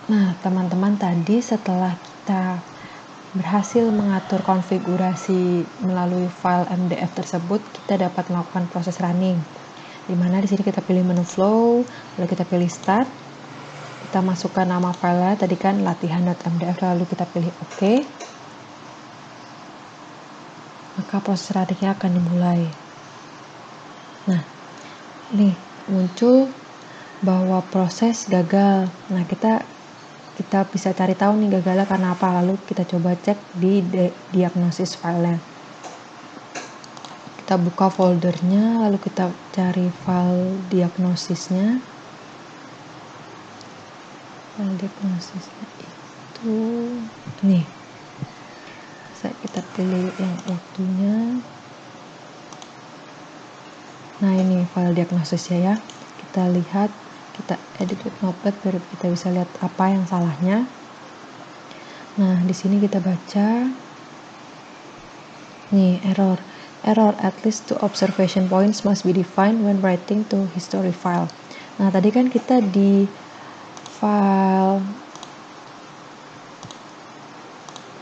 Nah, teman-teman, tadi setelah kita berhasil mengatur konfigurasi melalui file MDF tersebut, kita dapat melakukan proses running. Dimana di sini kita pilih menu flow, lalu kita pilih start, kita masukkan nama filenya tadi kan latihan.mdf, lalu kita pilih OK. Maka proses runningnya akan dimulai. Nah, nih muncul bahwa proses gagal. Nah, kita bisa cari tahu nih gagalnya karena apa, lalu kita coba cek di diagnosis filenya. Kita buka foldernya, lalu kita cari file diagnosisnya. File diagnosisnya itu nih, kita pilih yang utuhnya. Nah, ini file diagnosisnya ya, kita lihat, kita edit with Notepad biar kita bisa lihat apa yang salahnya. Nah, di sini kita baca nih, error, at least 2 observation points must be defined when writing to history file. Nah, tadi kan kita di file,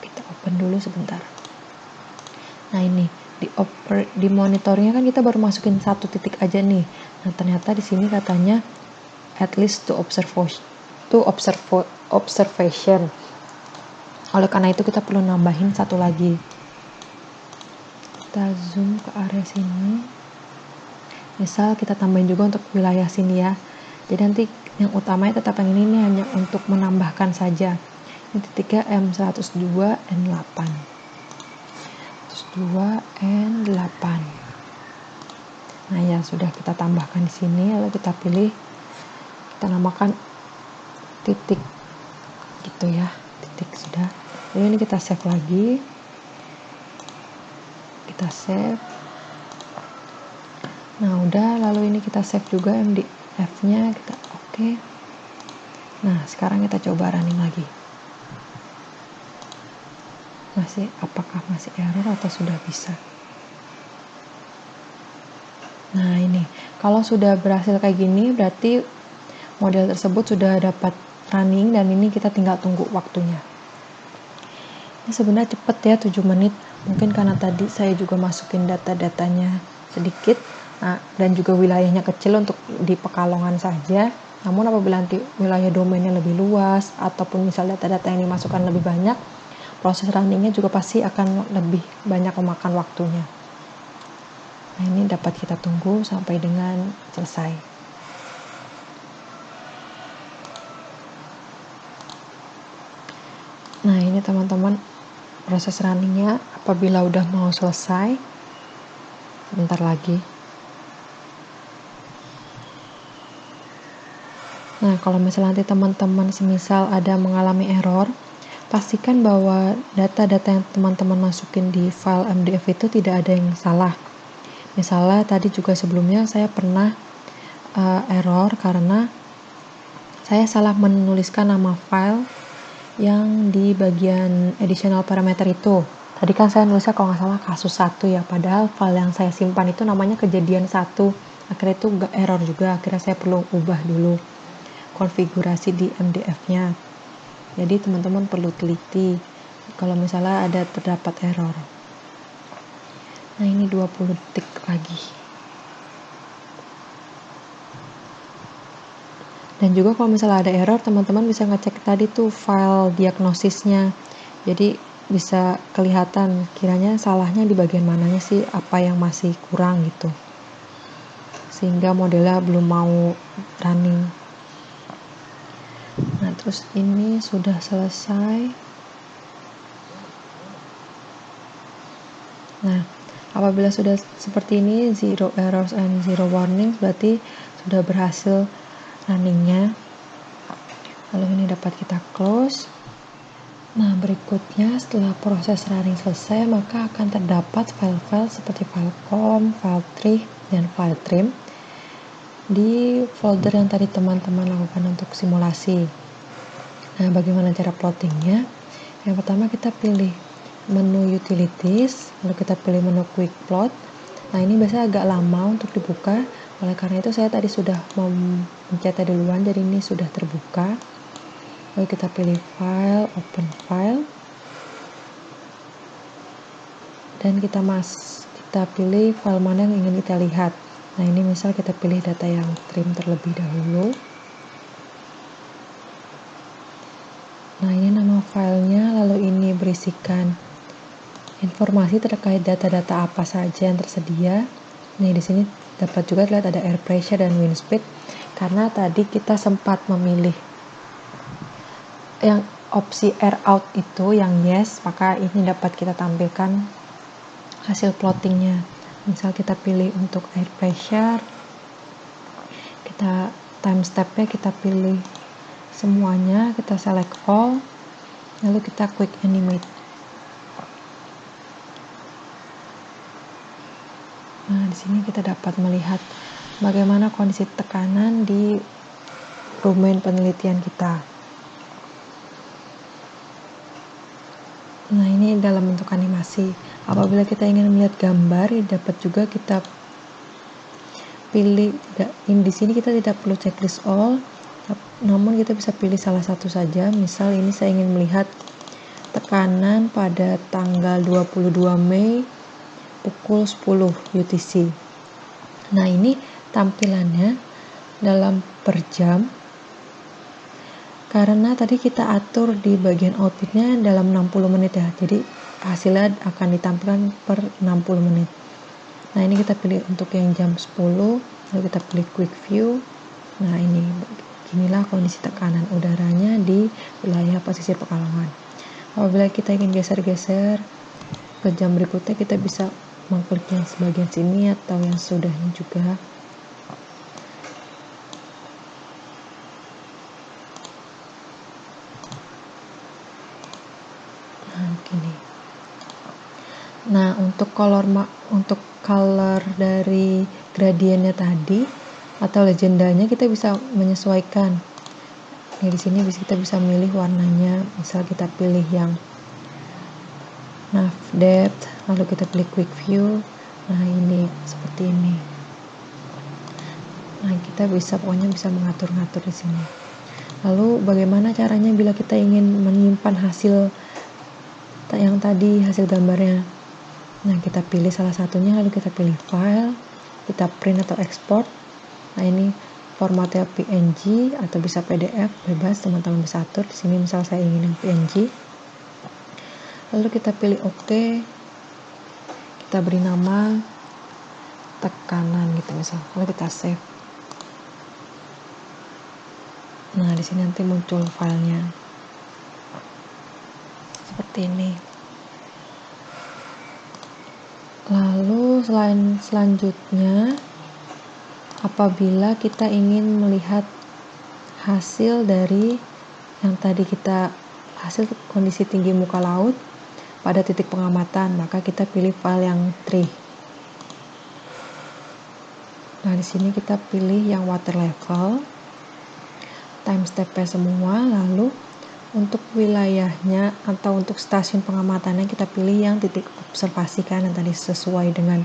kita open dulu sebentar. Nah, ini di monitornya kan kita baru masukin 1 titik aja nih. Nah, ternyata di sini katanya at least 2 observation. Oleh karena itu kita perlu nambahin 1 lagi. Kita zoom ke area sini. Misal kita tambahin juga untuk wilayah sini ya. Jadi nanti yang utamanya tetap yang ini hanya untuk menambahkan saja. Ini titiknya M102 N8. 102N8. Nah, ya sudah kita tambahkan di sini, lalu kita pilih, kita namakan titik gitu ya, titik sudah. Lalu ini kita save lagi, kita save. Nah, udah, lalu ini kita save juga MDF-nya, kita oke. Nah, sekarang kita coba running lagi. Apakah masih error atau sudah bisa? Nah, ini kalau sudah berhasil kayak gini berarti model tersebut sudah dapat running, dan ini kita tinggal tunggu waktunya. Ini sebenarnya cepet ya, 7 menit. Mungkin karena tadi saya juga masukin data-datanya sedikit, nah, dan juga wilayahnya kecil untuk di Pekalongan saja. Namun apabila nanti wilayah domainnya lebih luas ataupun misalnya data-data yang dimasukkan lebih banyak, proses runningnya juga pasti akan lebih banyak memakan waktunya. Nah, ini dapat kita tunggu sampai dengan selesai. Nah, ini teman-teman proses runningnya apabila udah mau selesai. Sebentar lagi. Nah, kalau misalnya nanti teman-teman semisal ada mengalami error, pastikan bahwa data-data yang teman-teman masukin di file MDF itu tidak ada yang salah. Misalnya tadi juga sebelumnya saya pernah error karena saya salah menuliskan nama file yang di bagian additional parameter itu. Tadi kan saya nulisnya kalau nggak salah kasus 1 ya, padahal file yang saya simpan itu namanya kejadian 1. Akhirnya itu error juga, akhirnya saya perlu ubah dulu konfigurasi di MDF-nya. Jadi teman-teman perlu teliti kalau misalnya ada terdapat error. Nah, ini 20 detik lagi. Dan juga kalau misalnya ada error, teman-teman bisa ngecek tadi tuh file diagnosisnya. Jadi bisa kelihatan kiranya salahnya di bagian mananya sih, apa yang masih kurang gitu. Sehingga modelnya belum mau running. Nah, terus ini sudah selesai. Nah, apabila sudah seperti ini, 0 errors and 0 warnings, berarti sudah berhasil runningnya. Lalu ini dapat kita close. Nah, berikutnya setelah proses running selesai, maka akan terdapat file-file seperti file com, file tree, dan file trim di folder yang tadi teman-teman lakukan untuk simulasi. Nah, bagaimana cara plottingnya? Yang pertama kita pilih menu utilities, lalu kita pilih menu quick plot. Nah, ini biasanya agak lama untuk dibuka, oleh karena itu saya tadi sudah mencetnya duluan, jadi ini sudah terbuka. lalu kita pilih file, open file, dan kita pilih file mana yang ingin kita lihat. Nah, ini misal kita pilih data yang trim terlebih dahulu. Nah, ini nama filenya, lalu ini berisikan informasi terkait data-data apa saja yang tersedia. Nih, di sini dapat juga lihat ada air pressure dan wind speed, karena tadi kita sempat memilih yang opsi air out itu yang yes, maka ini dapat kita tampilkan hasil plottingnya. Misal kita pilih untuk air pressure, kita time stepnya kita pilih semuanya, kita select all, lalu kita quick animate. Nah, di sini kita dapat melihat bagaimana kondisi tekanan di domain penelitian kita. Nah, ini dalam bentuk animasi. Apabila kita ingin melihat gambar, dapat juga kita pilih. Di sini kita tidak perlu checklist all, namun kita bisa pilih salah satu saja. Misal ini saya ingin melihat tekanan pada tanggal 22 Mei pukul 10 UTC. Nah, ini tampilannya dalam per jam, karena tadi kita atur di bagian outputnya dalam 60 menit ya, jadi hasilnya akan ditampilkan per 60 menit. Nah, ini kita pilih untuk yang jam 10, lalu kita pilih quick view. Nah, inilah kondisi tekanan udaranya di wilayah pesisir Pekalongan. Apabila kita ingin geser-geser ke jam berikutnya, kita bisa mengklik yang sebagian sini atau yang sudahnya juga. Nah, begini. Nah, untuk color dari gradiennya tadi atau legendanya kita bisa menyesuaikan. Nah, di sini kita bisa milih warnanya. Misal kita pilih yang nav depth, lalu kita pilih quick view. Nah, ini seperti ini. Nah, kita pokoknya bisa mengatur-ngatur di sini. Lalu bagaimana caranya bila kita ingin menyimpan hasil yang tadi, hasil gambarnya? Nah, kita pilih salah satunya, lalu kita pilih file, kita print atau export. Nah, ini formatnya PNG atau bisa PDF, bebas, teman-teman bisa atur. Di sini misal saya ingin yang PNG. Lalu kita pilih OK, kita beri nama tekanan gitu misal, lalu kita save. Nah, di sini nanti muncul filenya seperti ini. Lalu selanjutnya, apabila kita ingin melihat hasil dari yang tadi hasil kondisi tinggi muka laut pada titik pengamatan, maka kita pilih file yang tree. Nah, di sini kita pilih yang water level, time step-nya semua, lalu untuk wilayahnya atau untuk stasiun pengamatannya kita pilih yang titik observasi kan, yang tadi sesuai dengan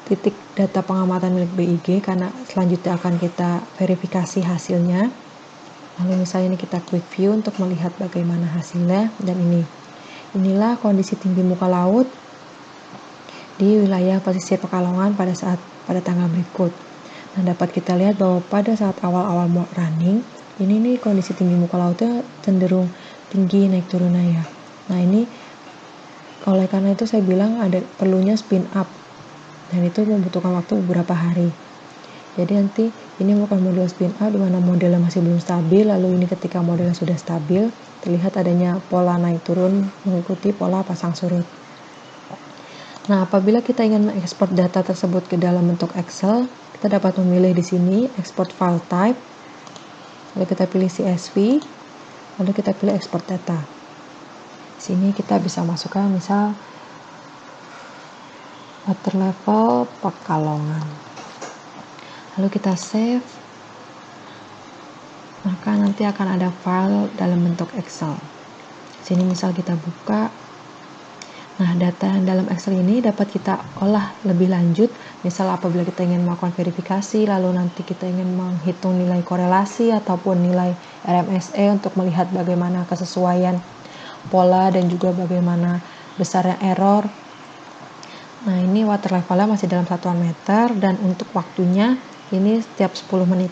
titik data pengamatan milik BIG, karena selanjutnya akan kita verifikasi hasilnya. Lalu misalnya ini kita quick view untuk melihat bagaimana hasilnya, dan inilah kondisi tinggi muka laut di wilayah pesisir Pekalongan pada tanggal berikut. Nah, dapat kita lihat bahwa pada saat awal-awal running, ini nih kondisi tinggi muka lautnya cenderung tinggi naik turunnya ya. Nah, ini oleh karena itu saya bilang perlunya spin up, dan itu membutuhkan waktu beberapa hari. Jadi nanti ini bukan model spin up di mana modelnya masih belum stabil, lalu ini ketika modelnya sudah stabil, terlihat adanya pola naik turun mengikuti pola pasang surut. Nah, apabila kita ingin mengekspor data tersebut ke dalam bentuk Excel, kita dapat memilih di sini export file type, lalu kita pilih CSV, lalu kita pilih export data. Di sini kita bisa masukkan misal water level Pekalongan. Lalu kita save, maka nanti akan ada file dalam bentuk Excel. Sini misal kita buka. Nah, data yang dalam Excel ini dapat kita olah lebih lanjut Misal apabila kita ingin melakukan verifikasi, lalu nanti kita ingin menghitung nilai korelasi ataupun nilai RMSE untuk melihat bagaimana kesesuaian pola dan juga bagaimana besarnya error. Nah, ini water levelnya masih dalam satuan meter dan untuk waktunya ini setiap 10 menit.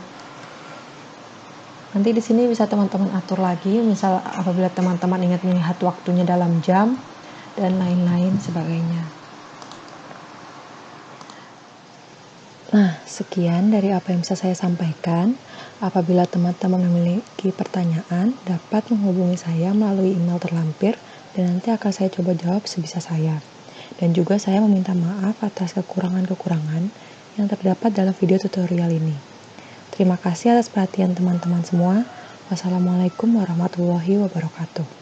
Nanti di sini bisa teman-teman atur lagi, misal apabila teman-teman ingin melihat waktunya dalam jam dan lain-lain sebagainya. Nah, sekian dari apa yang bisa saya sampaikan. Apabila teman-teman memiliki pertanyaan, dapat menghubungi saya melalui email terlampir dan nanti akan saya coba jawab sebisa saya. Dan juga saya meminta maaf atas kekurangan-kekurangan yang terdapat dalam video tutorial ini. Terima kasih atas perhatian teman-teman semua. Wassalamualaikum warahmatullahi wabarakatuh.